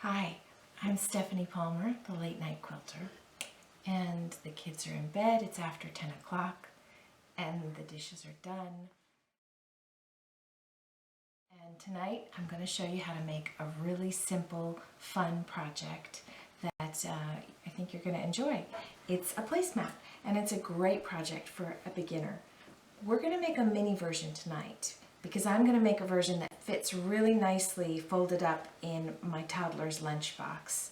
Hi, I'm Stephanie Palmer, the late night quilter, and the kids are in bed. It's after 10 o'clock and the dishes are done. And tonight I'm going to show you how to make a really simple, fun project that I think you're going to enjoy. It's a placemat, and it's a great project for a beginner. We're going to make a mini version tonight because I'm going to make a version that fits really nicely folded up in my toddler's lunchbox.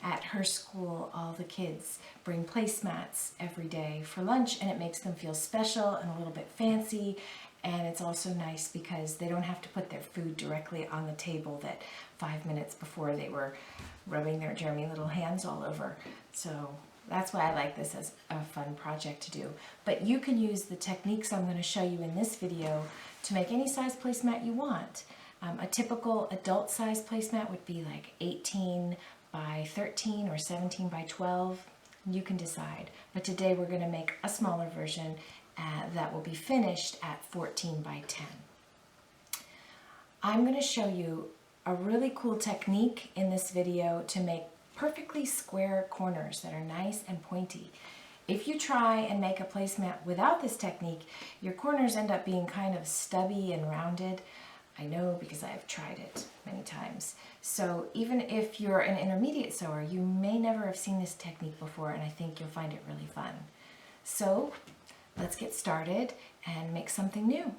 At her school, all the kids bring placemats every day for lunch, and it makes them feel special and a little bit fancy. And it's also nice because they don't have to put their food directly on the table that 5 minutes before they were rubbing their germy little hands all over. So that's why I like this as a fun project to do. But you can use the techniques I'm going to show you in this video to make any size placemat you want. A typical adult size placemat would be like 18 by 13 or 17 by 12. You can decide. But today we're going to make a smaller version that will be finished at 14 by 10. I'm going to show you a really cool technique in this video to make perfectly square corners that are nice and pointy. If you try and make a placemat without this technique, your corners end up being kind of stubby and rounded. I know because I've tried it many times. So even if you're an intermediate sewer, you may never have seen this technique before, and I think you'll find it really fun. So let's get started and make something new.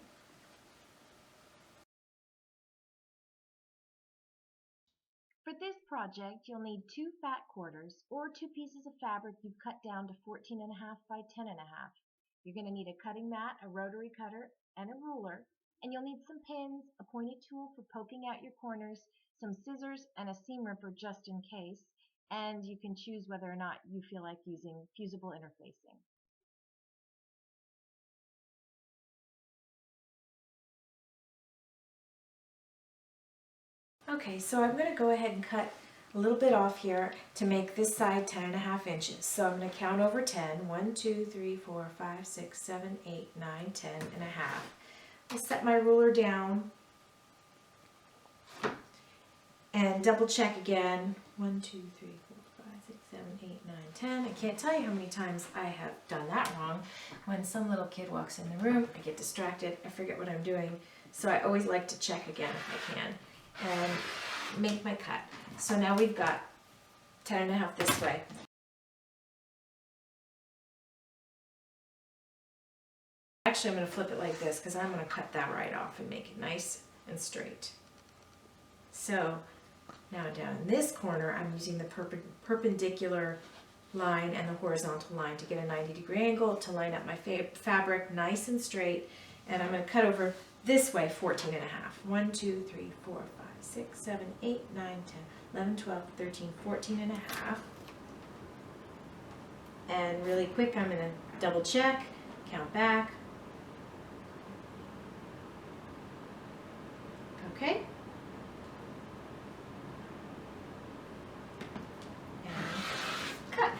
For this project, you'll need 2 fat quarters or 2 pieces of fabric you've cut down to 14.5 by 10.5. You're going to need a cutting mat, a rotary cutter, and a ruler, and you'll need some pins, a pointed tool for poking out your corners, some scissors, and a seam ripper just in case, and you can choose whether or not you feel like using fusible interfacing. Okay, so I'm going to go ahead and cut a little bit off here to make this side 10.5 inches. So I'm going to count over 10. 1, 2, 3, 4, 5, 6, 7, 8, 9, 10 and a half. I set my ruler down and double check again. 1, 2, 3, 4, 5, 6, 7, 8, 9, 10. I can't tell you how many times I have done that wrong. When some little kid walks in the room, I get distracted, I forget what I'm doing. So I always like to check again if I can and make my cut. So now we've got 10.5 this way. Actually, I'm going to flip it like this because I'm going to cut that right off and make it nice and straight. So now down in this corner, I'm using the perpendicular line and the horizontal line to get a 90-degree angle to line up my fabric nice and straight. And I'm going to cut over this way 14.5. 1, 2, 3, 4, 5, 6, 7, 8, 9, 10, 11, 12, 13, 14.5. And really quick, I'm going to double check, count back. Okay. And cut.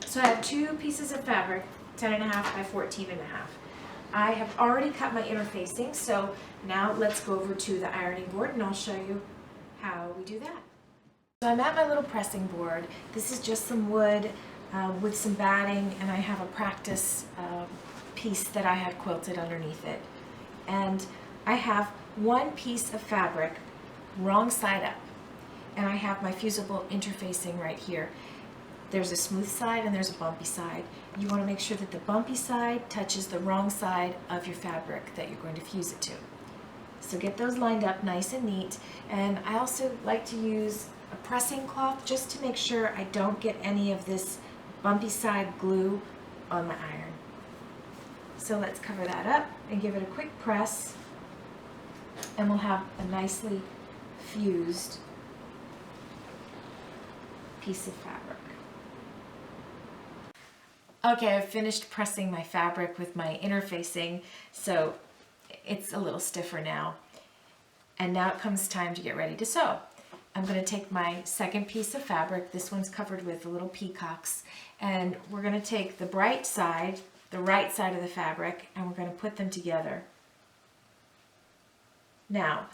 So I have 2 pieces of fabric, 10.5 by 14.5. I have already cut my interfacing, so now let's go over to the ironing board and I'll show you how we do that. So I'm at my little pressing board. This is just some wood with some batting, and I have a practice piece that I had quilted underneath it. And I have 1 piece of fabric wrong side up, and I have my fusible interfacing right here. There's a smooth side and there's a bumpy side. You want to make sure that the bumpy side touches the wrong side of your fabric that you're going to fuse it to. So get those lined up nice and neat. And I also like to use a pressing cloth just to make sure I don't get any of this bumpy side glue on my iron. So let's cover that up and give it a quick press, and we'll have a nicely fused piece of fabric. Okay, I've finished pressing my fabric with my interfacing, so it's a little stiffer now. And now it comes time to get ready to sew. I'm going to take my second piece of fabric. This one's covered with little peacocks, and we're going to take the right side of the fabric, and we're going to put them together. Now,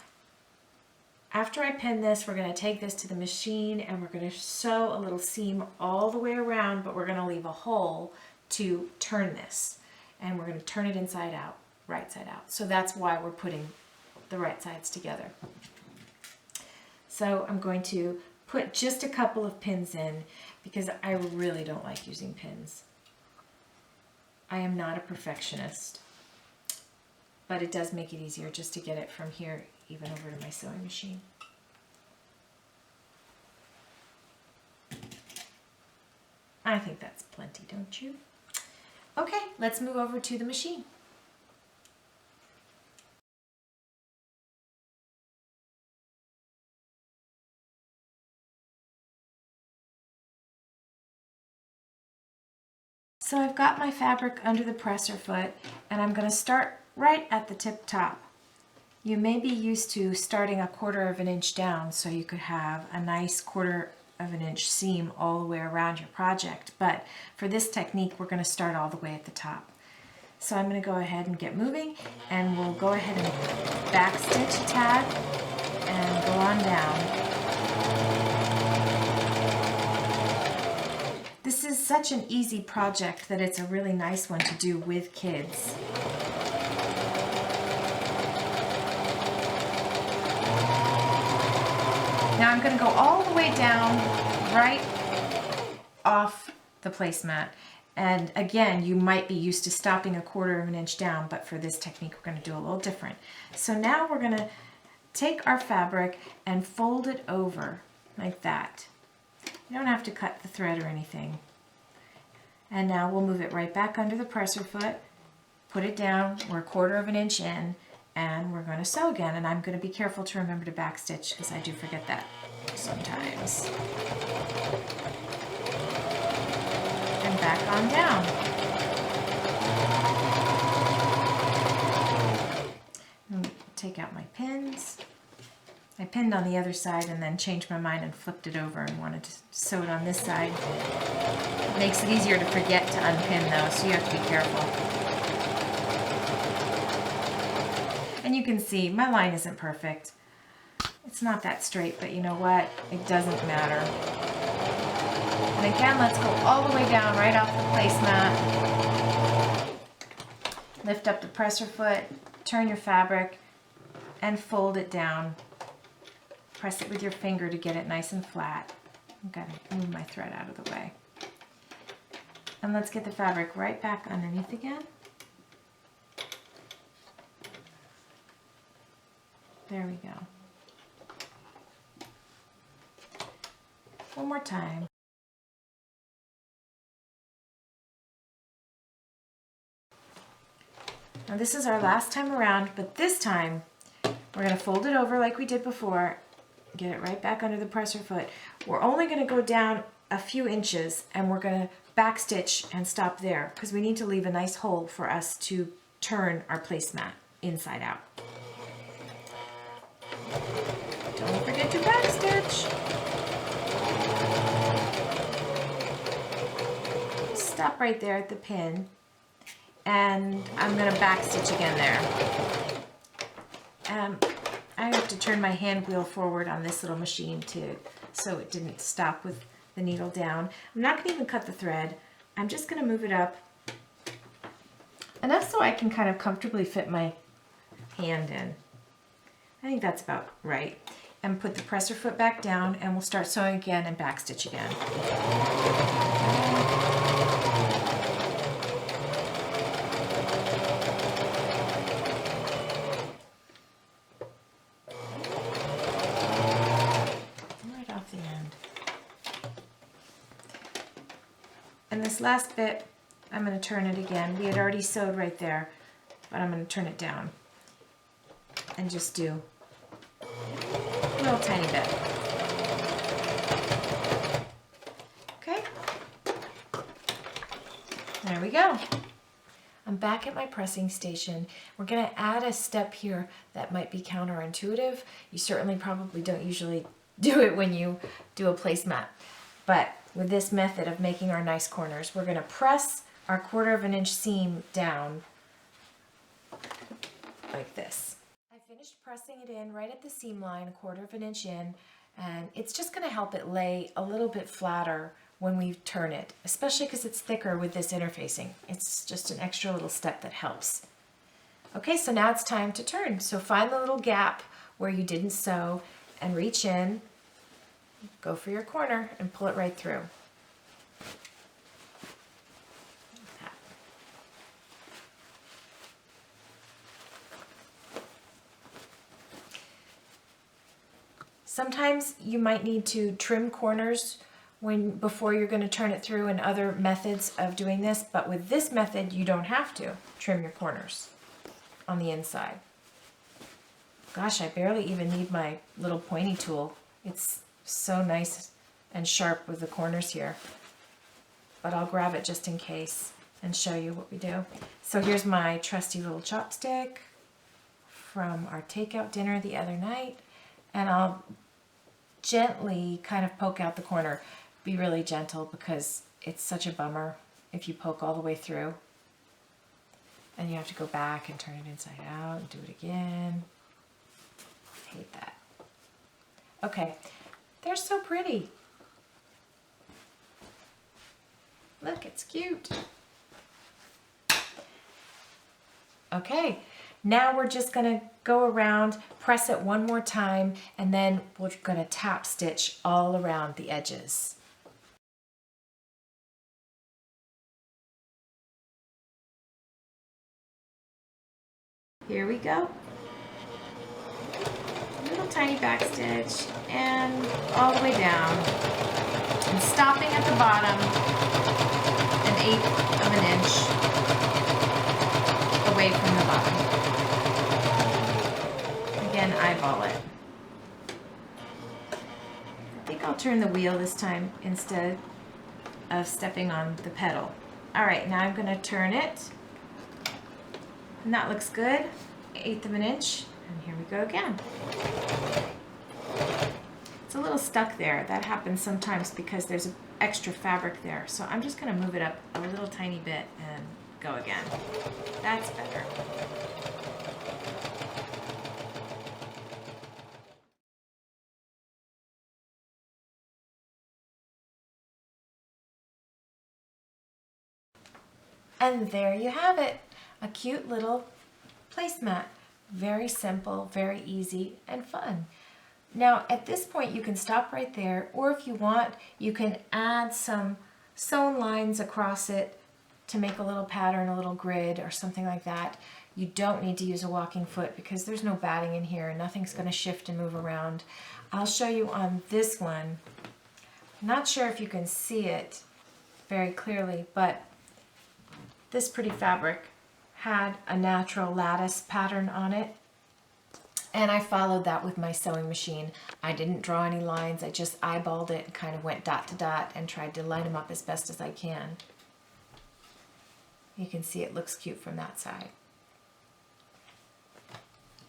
After I pin this, we're going to take this to the machine and we're going to sew a little seam all the way around, but we're going to leave a hole to turn this. And we're going to turn it inside out, right side out. So that's why we're putting the right sides together. So I'm going to put just a couple of pins in because I really don't like using pins. I am not a perfectionist, but it does make it easier just to get it from here even over to my sewing machine. I think that's plenty, don't you? Okay, let's move over to the machine. So I've got my fabric under the presser foot and I'm going to start right at the tip top. You may be used to starting a 1/4 of an inch down so you could have a nice 1/4 of an inch seam all the way around your project, but for this technique we're going to start all the way at the top. So I'm going to go ahead and get moving and we'll go ahead and backstitch a tad and go on down. This is such an easy project that it's a really nice one to do with kids. Now I'm going to go all the way down right off the placemat. And again, you might be used to stopping a 1/4 of an inch down, but for this technique we're going to do a little different. So now we're going to take our fabric and fold it over like that. You don't have to cut the thread or anything. And now we'll move it right back under the presser foot, put it down, we're a 1/4 of an inch in, and we're going to sew again. And I'm going to be careful to remember to backstitch because I do forget that sometimes. And back on down. Take out my pins. I pinned on the other side and then changed my mind and flipped it over and wanted to sew it on this side. It makes it easier to forget to unpin though, so you have to be careful. And you can see my line isn't perfect. It's not that straight, but you know what? It doesn't matter. And again, let's go all the way down right off the placemat. Lift up the presser foot, turn your fabric, and fold it down. Press it with your finger to get it nice and flat. I've got to move my thread out of the way. And let's get the fabric right back underneath again. There we go. One more time. Now this is our last time around, but this time we're going to fold it over like we did before. Get it right back under the presser foot. We're only going to go down a few inches and we're going to backstitch and stop there because we need to leave a nice hole for us to turn our placemat inside out. Don't forget to backstitch. Stop right there at the pin and I'm going to backstitch again there. I have to turn my hand wheel forward on this little machine so it didn't stop with the needle down. I'm not going to even cut the thread. I'm just going to move it up enough so I can kind of comfortably fit my hand in. I think that's about right. And put the presser foot back down and we'll start sewing again and backstitch again. And this last bit, I'm going to turn it again. We had already sewed right there, but I'm going to turn it down and just do a little tiny bit. Okay, there we go. I'm back at my pressing station. We're going to add a step here that might be counterintuitive. You certainly probably don't usually do it when you do a placemat, but with this method of making our nice corners, we're going to press our 1/4 of an inch seam down like this. I finished finished pressing it in right at the seam line, 1/4 of an inch in, and it's just going to help it lay a little bit flatter when we turn it, especially because it's thicker with this interfacing. It's just an extra little step that helps. Okay, so now it's time to turn. So find the little gap where you didn't sew and reach in, go for your corner and pull it right through. Sometimes you might need to trim corners before you're going to turn it through, and other methods of doing this, but with this method you don't have to trim your corners on the inside. Gosh, I barely even need my little pointy tool. It's so nice and sharp with the corners here, but I'll grab it just in case and show you what we do. So here's my trusty little chopstick from our takeout dinner the other night, and I'll gently kind of poke out the corner. Be really gentle because it's such a bummer if you poke all the way through and you have to go back and turn it inside out and do it again. I hate that. Okay, they're so pretty. Look, it's cute. Okay, now we're just gonna go around, press it one more time, and then we're gonna tap stitch all around the edges. Here we go. Little tiny back stitch and all the way down. And stopping at the bottom, 1/8 of an inch away from the bottom. Again, eyeball it. I think I'll turn the wheel this time instead of stepping on the pedal. All right, now I'm gonna turn it. And that looks good, 1/8 of an inch, and here we go again. It's a little stuck there. That happens sometimes because there's extra fabric there. So I'm just gonna move it up a little tiny bit and go again. That's better. And there you have it, a cute little placemat. Very simple, very easy, and fun. Now at this point you can stop right there, or if you want, you can add some sewn lines across it to make a little pattern, a little grid or something like that. You don't need to use a walking foot because there's no batting in here. Nothing's going to shift and move around. I'll show you on this one. I'm not sure if you can see it very clearly, but this pretty fabric had a natural lattice pattern on it, and I followed that with my sewing machine. I didn't draw any lines, I just eyeballed it and kind of went dot to dot and tried to line them up as best as I can. You can see it looks cute from that side.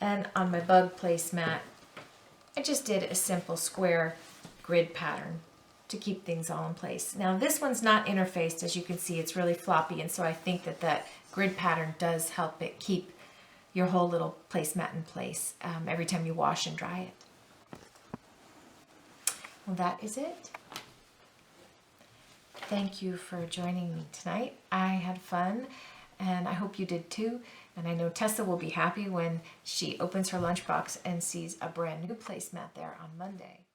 And on my bug placemat, I just did a simple square grid pattern to keep things all in place. Now this one's not interfaced, as you can see, it's really floppy, and so I think that that grid pattern does help it keep your whole little placemat in place every time you wash and dry it. Well, that is it. Thank you for joining me tonight. I had fun, and I hope you did too. And I know Tessa will be happy when she opens her lunchbox and sees a brand new placemat there on Monday.